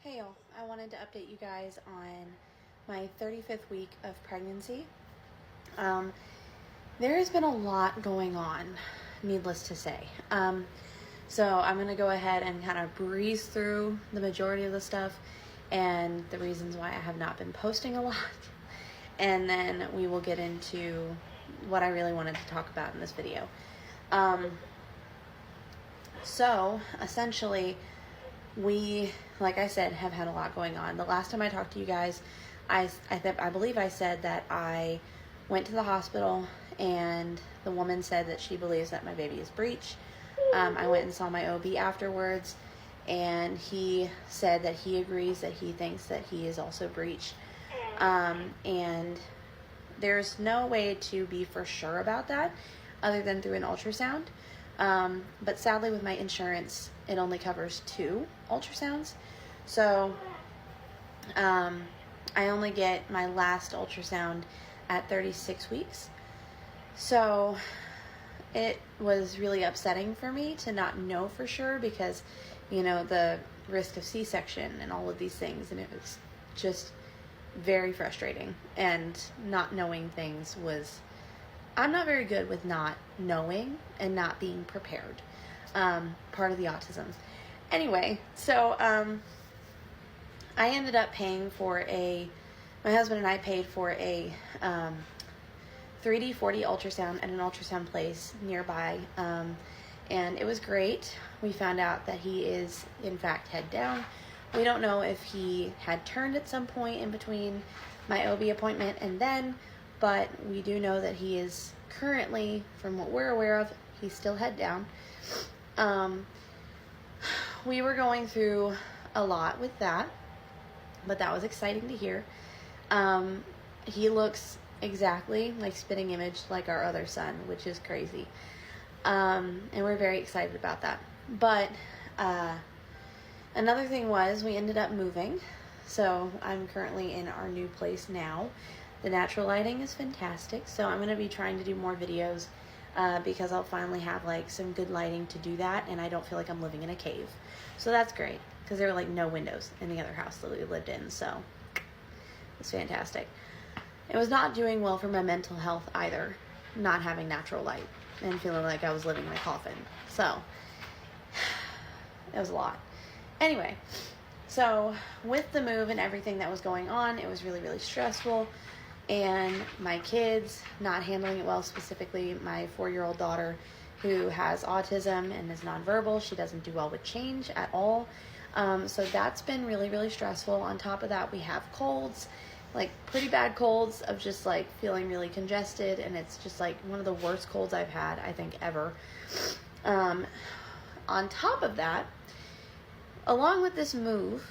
Hey y'all, I wanted to update you guys on my 35th week of pregnancy. There has been a lot going on, needless to say. So I'm going to go ahead and kind of breeze through the majority of the stuff and the reasons why I have not been posting a lot. And then we will get into what I really wanted to talk about in this video. So essentially, we, like I said, have had a lot going on. The last time I talked to you guys, I believe I said that I went to the hospital and the woman said that she believes that my baby is breech. I went and saw my OB afterwards, and he said that he agrees that he thinks that he is also breech. And there's no way to be for sure about that other than through an ultrasound. But sadly with my insurance, it only covers 2 ultrasounds. So, I only get my last ultrasound at 36 weeks. So it was really upsetting for me to not know for sure because, the risk of C-section and all of these things. And it was just very frustrating, and not knowing things I'm not very good with not knowing and not being prepared. Part of the autism. Anyway, so I ended up paying for my husband and I paid for a 3D 4D ultrasound at an ultrasound place nearby. And it was great. We found out that he is, in fact, head down. We don't know if he had turned at some point in between my OB appointment and then, but we do know that he is currently, from what we're aware of, he's still head down. We were going through a lot with that, but that was exciting to hear. He looks exactly like spitting image like our other son, which is crazy. And we're very excited about that. But another thing was we ended up moving. So I'm currently in our new place now. The natural lighting is fantastic, so I'm going to be trying to do more videos because I'll finally have some good lighting to do that, and I don't feel like I'm living in a cave. So that's great, because there were no windows in the other house that we lived in, so it's fantastic. It was not doing well for my mental health either, not having natural light and feeling like I was living in a coffin. So it was a lot. Anyway, so with the move and everything that was going on, it was really, really stressful. And my kids not handling it well, specifically my 4-year-old daughter who has autism and is nonverbal. She doesn't do well with change at all. So that's been really, really stressful. On top of that, we have colds, pretty bad colds of just feeling really congested. And it's just one of the worst colds I've had, I think, ever. On top of that, along with this move,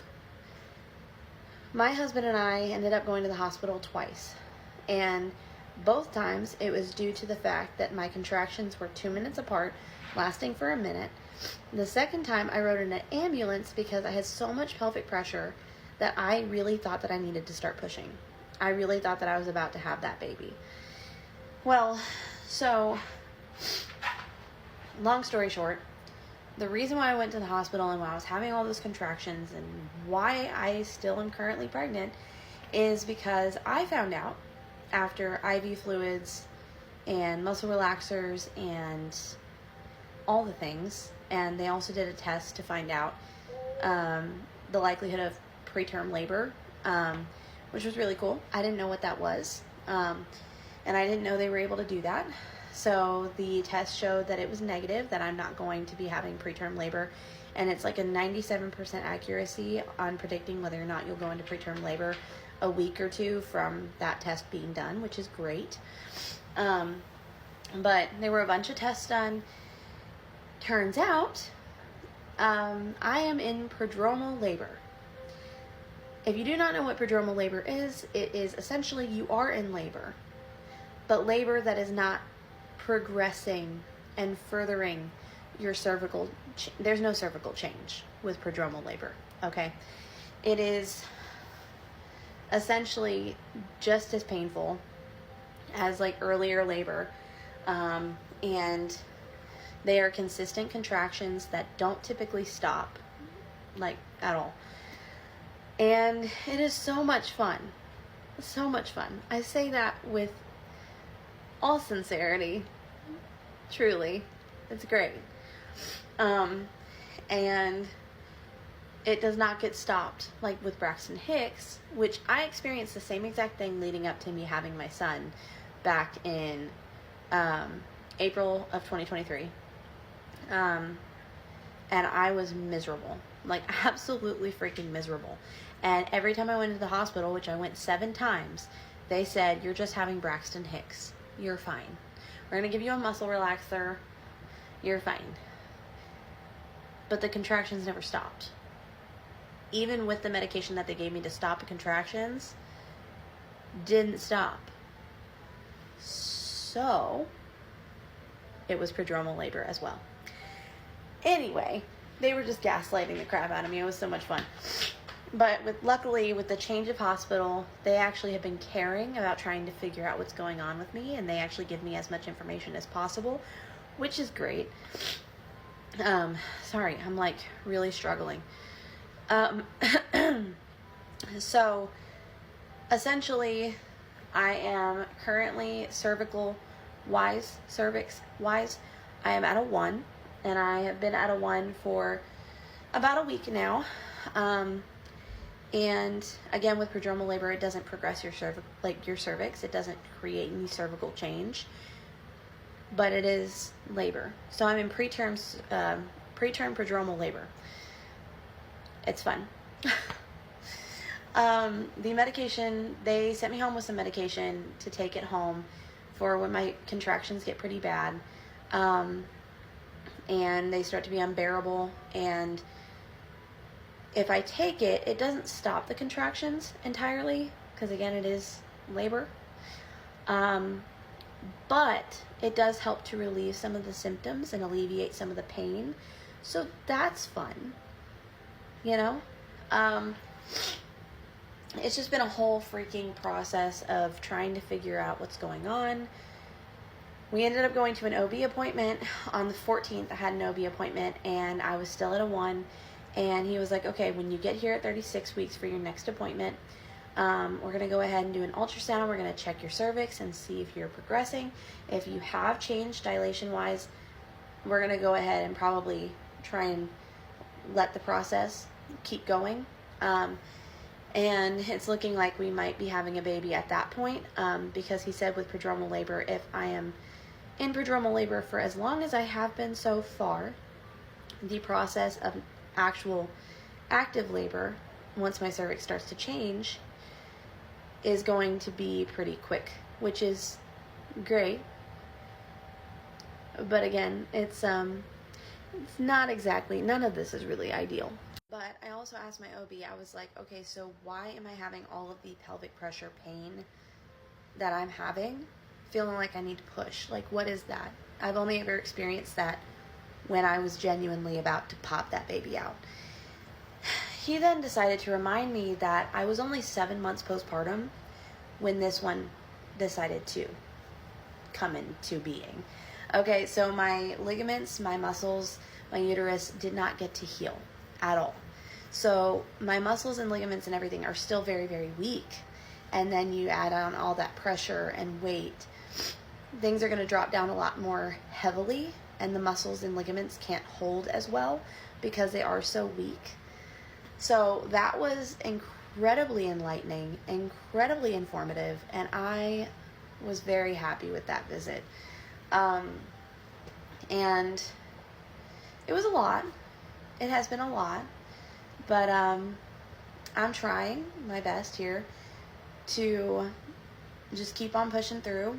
my husband and I ended up going to the hospital twice. And both times it was due to the fact that my contractions were 2 minutes apart, lasting for a minute. The second time I rode in an ambulance because I had so much pelvic pressure that I really thought that I needed to start pushing. I really thought that I was about to have that baby. Well, so long story short, the reason why I went to the hospital and why I was having all those contractions and why I still am currently pregnant is because I found out after IV fluids and muscle relaxers and all the things, and they also did a test to find out the likelihood of preterm labor, which was really cool. I didn't know what that was, and I didn't know they were able to do that. So the test showed that it was negative, that I'm not going to be having preterm labor. And it's a 97% accuracy on predicting whether or not you'll go into preterm labor a week or 2 from that test being done, which is great. But there were a bunch of tests done. Turns out, I am in prodromal labor. If you do not know what prodromal labor is, it is essentially you are in labor, but labor that is not progressing and furthering your cervical, there's no cervical change with prodromal labor, okay? It is essentially just as painful as earlier labor, and they are consistent contractions that don't typically stop, at all. And it is so much fun. So much fun. I say that with all sincerity. Truly. It's great. And it does not get stopped like with Braxton Hicks, which I experienced the same exact thing leading up to me having my son back in April of 2023. And I was miserable, like absolutely freaking miserable. And every time I went to the hospital, which I went 7 times, they said, "You're just having Braxton Hicks. You're fine. We're going to give you a muscle relaxer. You're fine." But the contractions never stopped. Even with the medication that they gave me to stop the contractions, didn't stop. So, it was prodromal labor as well. Anyway, they were just gaslighting the crap out of me. It was so much fun. But luckily, with the change of hospital, they actually have been caring about trying to figure out what's going on with me, and they actually give me as much information as possible, which is great. Sorry, I'm like really struggling. So, essentially, I am currently cervix wise, I am at a 1, and I have been at a 1 for about a week now. And again, with prodromal labor, it doesn't progress your cervix. It doesn't create any cervical change, but it is labor. So I'm in preterm prodromal labor. It's fun. The medication, they sent me home with some medication to take it home for when my contractions get pretty bad. And they start to be unbearable. And if I take it, it doesn't stop the contractions entirely, because again, it is labor. But it does help to relieve some of the symptoms and alleviate some of the pain. So that's fun, you know? It's just been a whole freaking process of trying to figure out what's going on. We ended up going to an OB appointment on the 14th. I had an OB appointment, and I was still at a 1. And he was like, "Okay, when you get here at 36 weeks for your next appointment, we're going to go ahead and do an ultrasound. We're going to check your cervix and see if you're progressing. If you have changed dilation-wise, we're going to go ahead and probably try and let the process keep going." And it's looking like we might be having a baby at that point, because he said with prodromal labor, if I am in prodromal labor for as long as I have been so far, the process of actual active labor, once my cervix starts to change, is going to be pretty quick, which is great. But again, it's not exactly, none of this is really ideal. But I also asked my OB, I was like, okay, so why am I having all of the pelvic pressure pain that I'm having, feeling like I need to push? Like, what is that? I've only ever experienced that when I was genuinely about to pop that baby out. He then decided to remind me that I was only 7 months postpartum when this one decided to come into being. Okay, so my ligaments, my muscles, my uterus did not get to heal at all. So my muscles and ligaments and everything are still very, very weak. And then you add on all that pressure and weight, things are going to drop down a lot more heavily, and the muscles and ligaments can't hold as well because they are so weak. So that was incredibly enlightening, incredibly informative, and I was very happy with that visit. And it was a lot. It has been a lot, but I'm trying my best here to just keep on pushing through.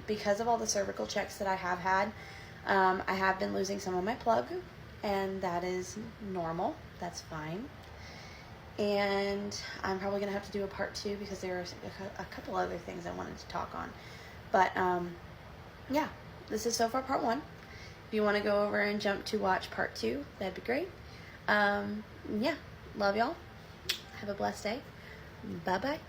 Because of all the cervical checks that I have had, I have been losing some of my plug, and that is normal. That's fine. And I'm probably going to have to do a part 2 because there are a couple other things I wanted to talk on. But, yeah, this is so far part 1. If you want to go over and jump to watch part 2, that'd be great. Yeah, love y'all. Have a blessed day. Bye-bye.